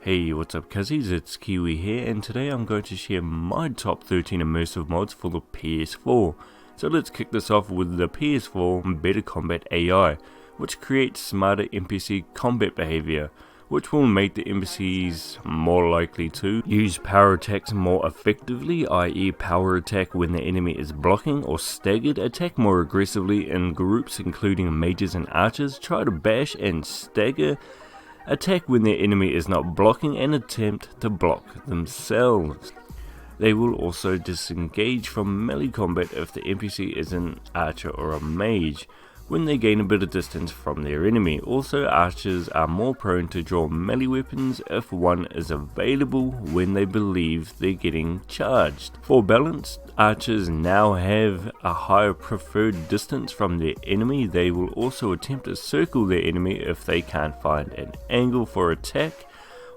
Hey, what's up Cuzzies, it's Kiwi here, and today I'm going to share my top 13 immersive mods for the PS4. So let's kick this off with the PS4 Better Combat AI, which creates smarter NPC combat behavior, which will make the NPCs more likely to use power attacks more effectively, i.e. power attack when the enemy is blocking, or staggered attack more aggressively in groups including mages and archers, try to bash and stagger attack when their enemy is not blocking and attempt to block themselves. They will also disengage from melee combat if the NPC is an archer or a mage, when they gain a bit of distance from their enemy. Also, archers are more prone to draw melee weapons if one is available when they believe they're getting charged. For balance, archers now have a higher preferred distance from their enemy. They will also attempt to circle their enemy if they can't find an angle for attack.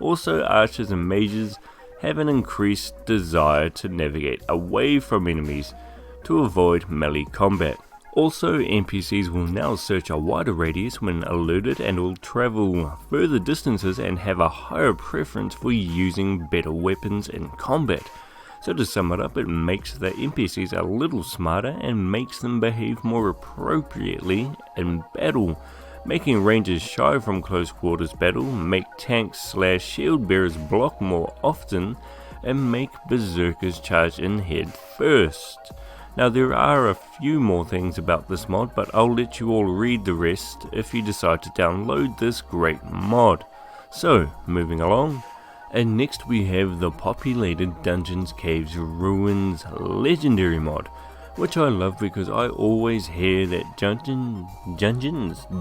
Also, archers and mages have an increased desire to navigate away from enemies to avoid melee combat. Also, NPCs will now search a wider radius when alerted and will travel further distances and have a higher preference for using better weapons in combat. So to sum it up, it makes the NPCs a little smarter and makes them behave more appropriately in battle, making rangers shy from close quarters battle, make tanks / shield bearers block more often, and make berserkers charge in head first. Now there are a few more things about this mod, but I'll let you all read the rest if you decide to download this great mod. So, moving along, and next we have the Populated Dungeons, Caves, Ruins Legendary mod, which I love because I always hear that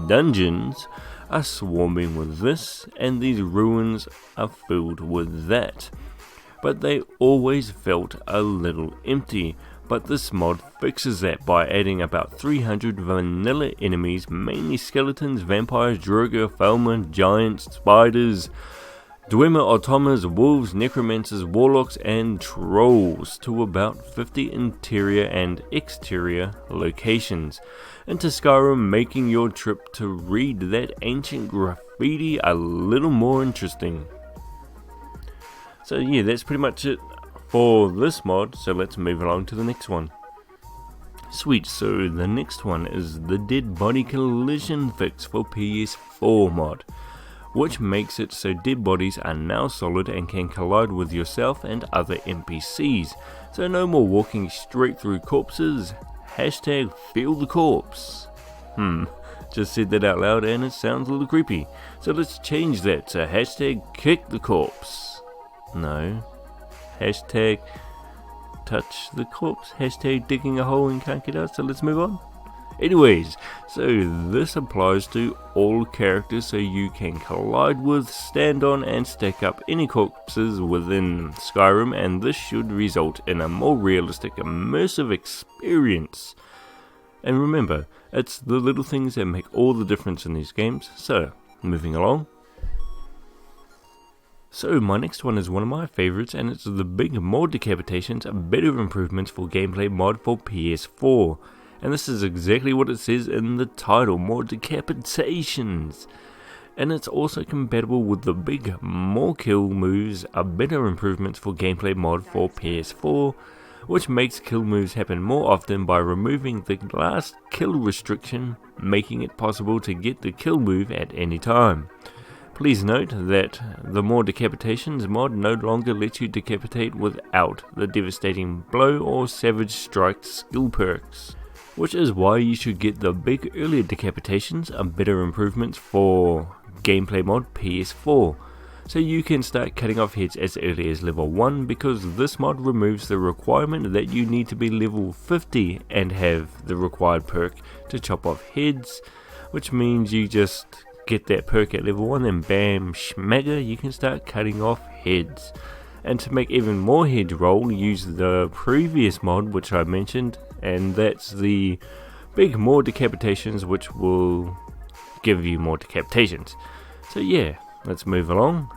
dungeons are swarming with this, and these ruins are filled with that. But they always felt a little empty. But this mod fixes that by adding about 300 vanilla enemies, mainly skeletons, vampires, Droga, Falmer, giants, spiders, Dwemer, automas, wolves, necromancers, warlocks and trolls, to about 50 interior and exterior locations into Skyrim, making your trip to read that ancient graffiti a little more interesting. So yeah, that's pretty much it for this mod, so let's move along to the next one. Sweet, so the next one is the Dead Body Collision fix for PS4 mod, which makes it so dead bodies are now solid and can collide with yourself and other NPCs. So no more walking straight through corpses. Hashtag feel the corpse. Just said that out loud and it sounds a little creepy. So let's change that to hashtag kick the corpse. No. Hashtag touch the corpse, hashtag digging a hole and can't get out, so let's move on. Anyways, so this applies to all characters, so you can collide with, stand on and stack up any corpses within Skyrim, and this should result in a more realistic, immersive experience. And remember, it's the little things that make all the difference in these games. So, moving along. So my next one is one of my favorites, and it's the big more decapitations, better improvements for gameplay mod for PS4. And this is exactly what it says in the title, more decapitations. And it's also compatible with the big more kill moves, better improvements for gameplay mod for PS4, which makes kill moves happen more often by removing the last kill restriction, making it possible to get the kill move at any time. Please note that the more decapitations mod no longer lets you decapitate without the devastating blow or savage strike skill perks, which is why you should get the big earlier decapitations, better improvements for gameplay mod PS4. So you can start cutting off heads as early as level 1, because this mod removes the requirement that you need to be level 50 and have the required perk to chop off heads, which means you just get that perk at level 1 and bam schmagger, you can start cutting off heads. And to make even more head roll, use the previous mod which I mentioned, and that's the big more decapitations, which will give you more decapitations. So yeah, let's move along.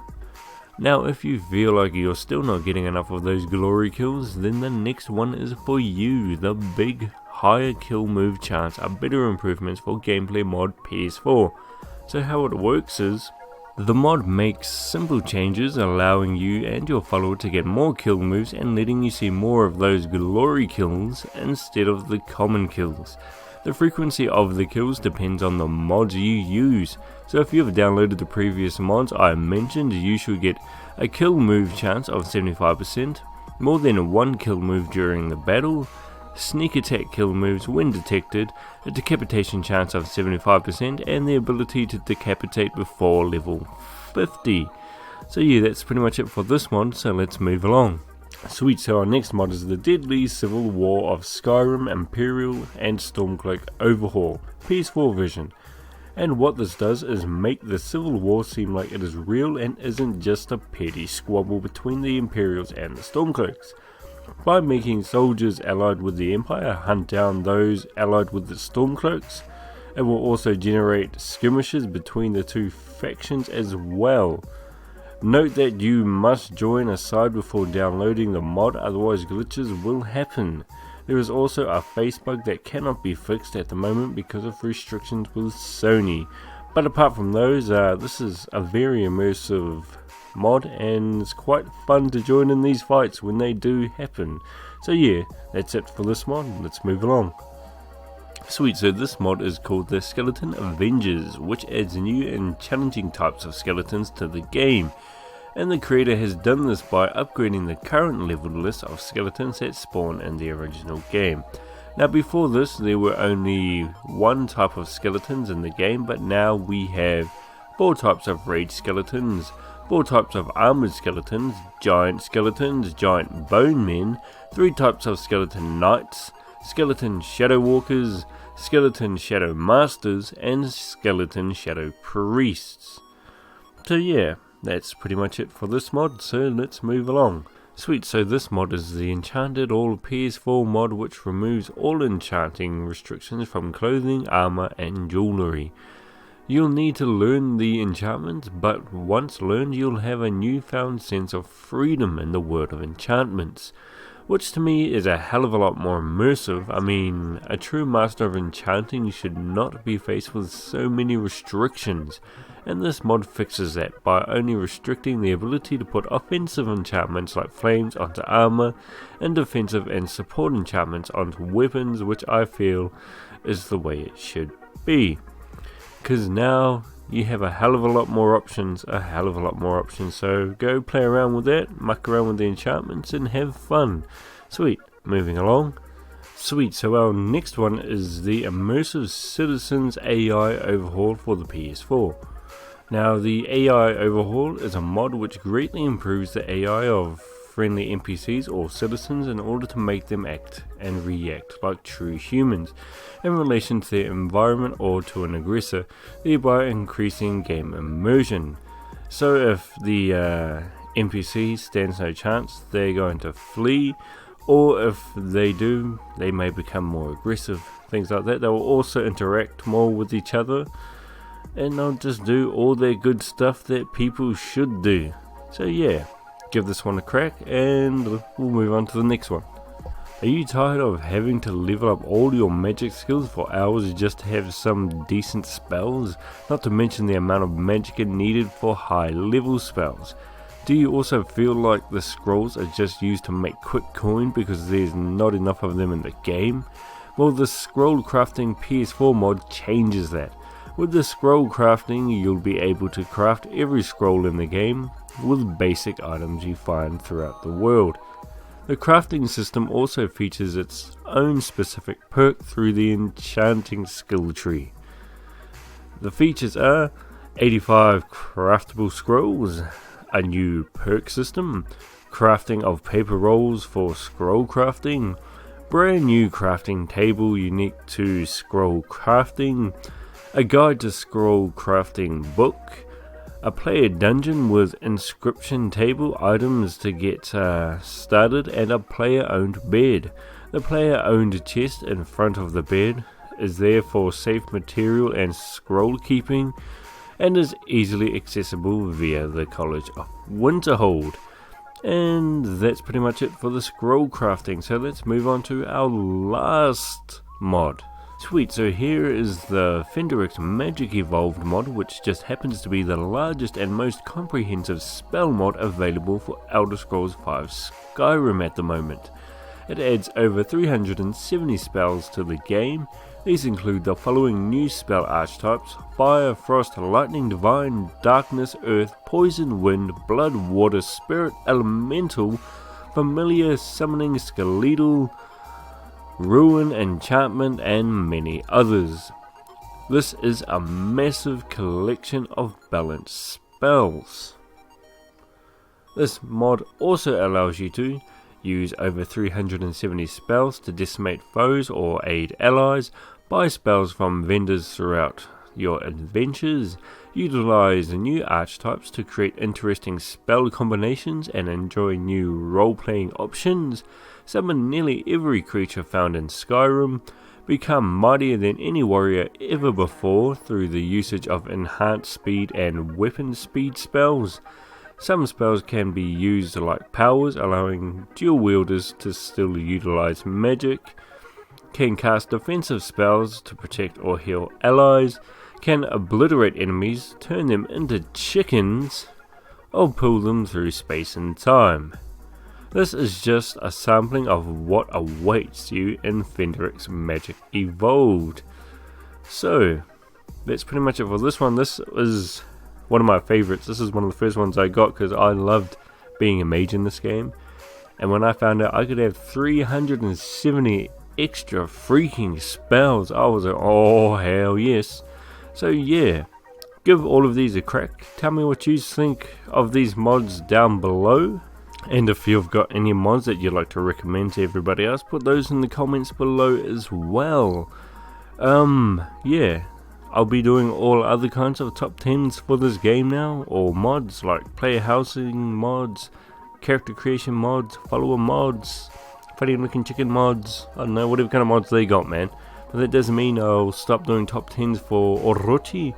Now if you feel like you're still not getting enough of those glory kills, then the next one is for you, the big higher kill move chance, better improvements for gameplay mod PS4. So how it works is, The mod makes simple changes, allowing you and your follower to get more kill moves and letting you see more of those glory kills instead of the common kills. The frequency of the kills depends on the mods you use, so if you have downloaded the previous mods I mentioned, you should get a kill move chance of 75%, more than one kill move during the battle, sneak attack kill moves when detected, a decapitation chance of 75%, and the ability to decapitate before level 50. So yeah, that's pretty much it for this mod, so let's move along. Sweet, so our next mod is the Deadly Civil War of Skyrim, Imperial and Stormcloak Overhaul, PS4 version. And what this does is make the Civil War seem like it is real and isn't just a petty squabble between the Imperials and the Stormcloaks. By making soldiers allied with the Empire hunt down those allied with the Stormcloaks, it will also generate skirmishes between the two factions as well. Note that you must join a side before downloading the mod, otherwise glitches will happen. There is also a face bug that cannot be fixed at the moment because of restrictions with Sony. But apart from those, this is a very immersive mod and it's quite fun to join in these fights when they do happen. So yeah, that's it for this mod, let's move along. Sweet, so this mod is called the Skeleton Avengers, which adds new and challenging types of skeletons to the game. And the creator has done this by upgrading the current level list of skeletons that spawn in the original game. Now before this there were only one type of skeletons in the game, but now we have 4 types of rage skeletons, 4 types of armored skeletons, giant bone men, 3 types of skeleton knights, skeleton shadow walkers, skeleton shadow masters, and skeleton shadow priests. So yeah, that's pretty much it for this mod, so let's move along. Sweet, so this mod is the Enchanted All PS4 mod, which removes all enchanting restrictions from clothing, armor and jewellery. You'll need to learn the enchantments, but once learned you'll have a newfound sense of freedom in the world of enchantments, which to me is a hell of a lot more immersive. I mean, a true master of enchanting should not be faced with so many restrictions, and this mod fixes that by only restricting the ability to put offensive enchantments like flames onto armor, and defensive and support enchantments onto weapons, which I feel is the way it should be. Because now you have a hell of a lot more options, so go play around with that, muck around with the enchantments and have fun. Sweet, moving along. Sweet, so our next one is the Immersive Citizens AI Overhaul for the PS4. Now the AI Overhaul is a mod which greatly improves the AI of friendly NPCs or citizens in order to make them act and react like true humans in relation to their environment or to an aggressor, thereby increasing game immersion. So if the NPC stands no chance, they're going to flee, or if they do, they may become more aggressive, things like that. They will also interact more with each other, and they'll just do all their good stuff that people should do. So yeah, give this one a crack and we'll move on to the next one. Are you tired of having to level up all your magic skills for hours just to have some decent spells? Not to mention the amount of magic needed for high level spells. Do you also feel like the scrolls are just used to make quick coin because there's not enough of them in the game? Well, the scroll crafting PS4 mod changes that. With the scroll crafting, you'll be able to craft every scroll in the game with basic items you find throughout the world. The crafting system also features its own specific perk through the enchanting skill tree. The features are 85 craftable scrolls, a new perk system, crafting of paper rolls for scroll crafting, brand new crafting table unique to scroll crafting, a guide to scroll crafting book, a player dungeon with inscription table items to get started, and a player owned bed. The player owned chest in front of the bed is there for safe material and scroll keeping, and is easily accessible via the College of Winterhold. And that's pretty much it for the scroll crafting, so let's move on to our last mod. Sweet, so here is the Fenderix Magic Evolved mod, which just happens to be the largest and most comprehensive spell mod available for Elder Scrolls V Skyrim at the moment. It adds over 370 spells to the game. These include the following new spell archetypes: Fire, Frost, Lightning, Divine, Darkness, Earth, Poison, Wind, Blood, Water, Spirit, Elemental, Familiar, Summoning, Skeletal, Ruin, Enchantment, and many others. This is a massive collection of balanced spells. This mod also allows you to use over 370 spells to decimate foes or aid allies, buy spells from vendors throughout your adventures, utilize new archetypes to create interesting spell combinations and enjoy new role-playing options, summon nearly every creature found in Skyrim, become mightier than any warrior ever before through the usage of enhanced speed and weapon speed spells. Some spells can be used like powers, allowing dual wielders to still utilize magic, can cast defensive spells to protect or heal allies, can obliterate enemies, turn them into chickens, or pull them through space and time. This is just a sampling of what awaits you in Fenderix Magic Evolved. So, that's pretty much it for this one. This is one of my favorites. This is one of the first ones I got because I loved being a mage in this game. And when I found out I could have 370 extra freaking spells, I was like, oh hell yes. So yeah, give all of these a crack. Tell me what you think of these mods down below. And if you've got any mods that you'd like to recommend to everybody else, put those in the comments below as well. Yeah, I'll be doing all other kinds of top 10s for this game now, or mods like player housing mods, character creation mods, follower mods, funny looking chicken mods, I don't know, whatever kind of mods they got, man. But that doesn't mean I'll stop doing top 10s for Orochi.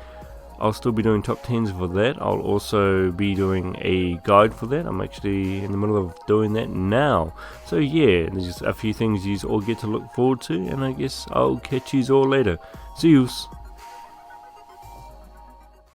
I'll still be doing top 10s for that. I'll also be doing a guide for that. I'm actually in the middle of doing that now. So yeah, there's just a few things you all get to look forward to, and I guess I'll catch you all later. See yous.